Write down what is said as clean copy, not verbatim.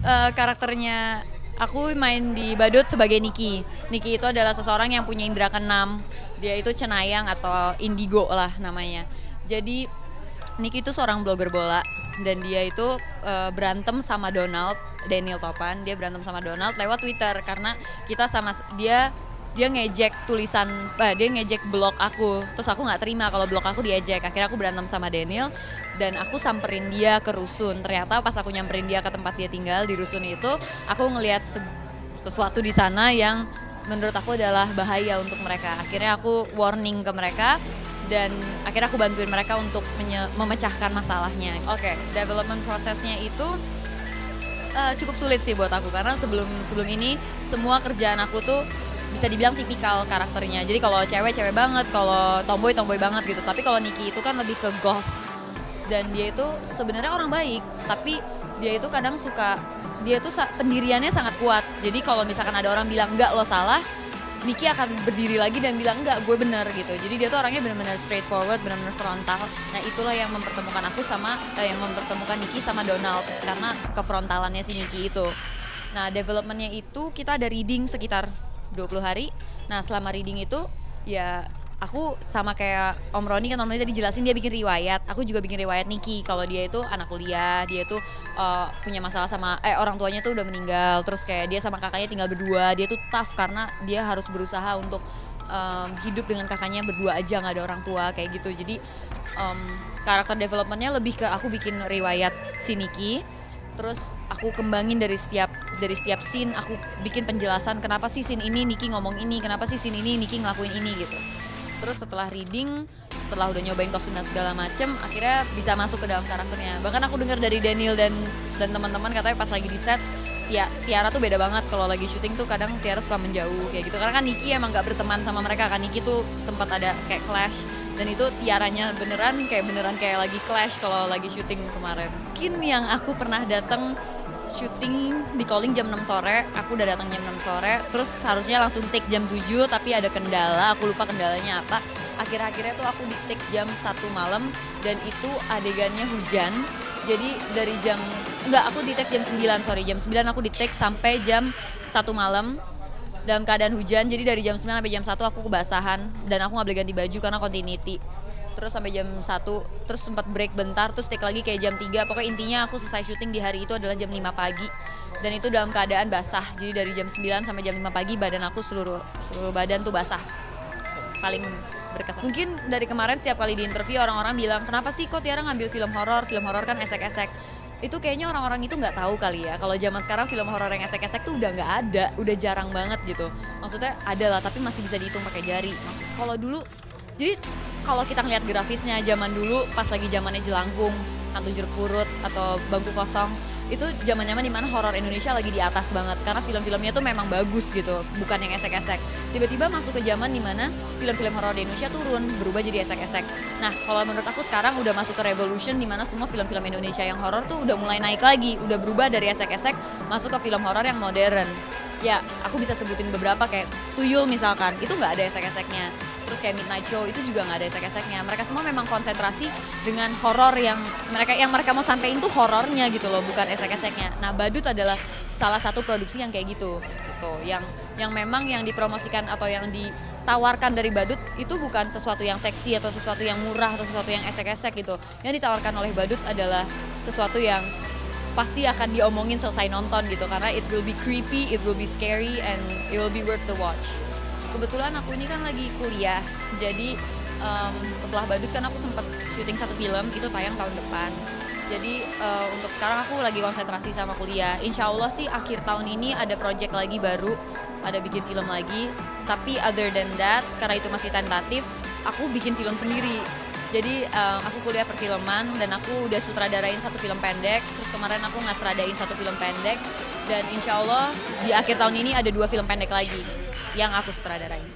Karakternya aku main di Badut sebagai Niki. Niki itu adalah seseorang yang punya indera keenam. Dia itu cenayang atau indigo lah namanya. Jadi Niki itu seorang blogger bola dan dia itu berantem sama Daniel Topan. Dia berantem sama Donald lewat Twitter karena kita sama dia ngejek dia ngejek blog aku, terus aku nggak terima kalau blog aku diejek. Akhirnya aku berantem sama Daniel dan aku samperin dia ke rusun. Ternyata pas aku nyamperin dia ke tempat dia tinggal di rusun itu, aku ngelihat sesuatu di sana yang menurut aku adalah bahaya untuk mereka. Akhirnya aku warning ke mereka dan akhirnya aku bantuin mereka untuk memecahkan masalahnya. Oke, development prosesnya itu cukup sulit sih buat aku karena sebelum ini semua kerjaan aku tuh bisa dibilang tipikal karakternya. Jadi kalau cewek banget, kalau tomboy banget gitu. Tapi kalau Niki itu kan lebih ke goth. Dan dia itu sebenarnya orang baik, tapi dia itu kadang pendiriannya sangat kuat. Jadi kalau misalkan ada orang bilang enggak lo salah, Niki akan berdiri lagi dan bilang enggak gue benar gitu. Jadi dia tuh orangnya benar-benar straightforward, benar-benar frontal. Nah itulah yang mempertemukan aku yang mempertemukan Niki sama Donald karena kefrontalannya si Niki itu. Nah developmentnya itu kita ada reading sekitar 20 hari. Nah selama reading itu ya aku sama kayak Om Roni kan, Om Roni tadi jelasin dia bikin riwayat. Aku juga bikin riwayat Niki. Kalau dia itu anak kuliah, dia tuh punya masalah sama orang tuanya tuh udah meninggal. Terus kayak dia sama kakaknya tinggal berdua. Dia tuh tough karena dia harus berusaha untuk hidup dengan kakaknya berdua aja, nggak ada orang tua kayak gitu. Jadi karakter developmentnya lebih ke aku bikin riwayat si Niki. Terus aku kembangin dari setiap scene, aku bikin penjelasan kenapa sih scene ini Niki ngomong ini, kenapa sih scene ini Niki ngelakuin ini gitu. Terus setelah reading, setelah udah nyobain kostum dan segala macem, akhirnya bisa masuk ke dalam karakternya. Bahkan aku dengar dari Daniel dan teman-teman katanya pas lagi di set, Tiara tuh beda banget. Kalau lagi syuting tuh kadang Tiara suka menjauh kayak gitu. Karena kan Niki emang gak berteman sama mereka kan. Niki tuh sempat ada kayak clash. Dan itu Tiaranya beneran kayak lagi clash kalau lagi syuting kemarin. Mungkin yang aku pernah datang syuting di calling jam 6 sore, aku udah datang jam 6 sore, terus harusnya langsung take jam 7 tapi ada kendala, aku lupa kendalanya apa. Akhir-akhirnya tuh aku di take jam 1 malam dan itu adegannya hujan. Jadi dari aku di take jam 9 aku di take sampai jam 1 malam dalam keadaan hujan. Jadi dari jam 9 sampai jam 1 aku kebasahan dan aku gak boleh ganti baju karena continuity. Terus sampai jam 1, terus sempat break bentar, terus take lagi kayak jam 3. Pokoknya intinya aku selesai syuting di hari itu adalah jam 5 pagi. Dan itu dalam keadaan basah. Jadi dari jam 9 sampai jam 5 pagi badan aku seluruh badan tuh basah. Paling berkesan. Mungkin dari kemarin setiap kali di interview orang-orang bilang, kenapa sih kok Tiara ngambil film horor? Film horor kan esek-esek. Itu kayaknya orang-orang itu nggak tahu kali ya. Kalau zaman sekarang film horor yang esek-esek tuh udah nggak ada, udah jarang banget gitu. Maksudnya ada lah, tapi masih bisa dihitung pakai jari. Kalau dulu, jadi kalau kita ngeliat grafisnya zaman dulu, pas lagi zamannya Jelangkung, Hantu Jeruk Purut atau Bangku Kosong, itu zaman-zaman dimana horor Indonesia lagi di atas banget karena film-filmnya tuh memang bagus gitu, bukan yang esek-esek. Tiba-tiba masuk ke zaman dimana film-film horor di Indonesia turun, berubah jadi esek-esek. Nah kalau menurut aku sekarang udah masuk ke revolution dimana semua film-film Indonesia yang horor tuh udah mulai naik lagi, udah berubah dari esek-esek masuk ke film horor yang modern. Ya aku bisa sebutin beberapa kayak Tuyul misalkan, itu nggak ada esek-eseknya. Terus kayak Midnight Show itu juga nggak ada esek-eseknya. Mereka semua memang konsentrasi dengan horor yang mereka mau sampein tuh horornya gitu loh, bukan esek-eseknya. Nah Badut adalah salah satu produksi yang kayak gitu. Yang memang yang dipromosikan atau yang ditawarkan dari Badut itu bukan sesuatu yang seksi atau sesuatu yang murah atau sesuatu yang esek-esek gitu. Yang ditawarkan oleh Badut adalah sesuatu yang pasti akan diomongin selesai nonton gitu, karena it will be creepy, it will be scary, and it will be worth the watch. Kebetulan aku ini kan lagi kuliah, jadi setelah Badut kan aku sempat syuting satu film, itu tayang tahun depan. Jadi untuk sekarang aku lagi konsentrasi sama kuliah. Insya Allah sih akhir tahun ini ada project lagi baru, ada bikin film lagi. Tapi other than that, karena itu masih tentatif, aku bikin film sendiri. Jadi aku kuliah perfilman dan aku udah sutradarain satu film pendek. Terus kemarin aku ngestradain satu film pendek. Dan insya Allah di akhir tahun ini ada 2 film pendek lagi yang aku sutradarain.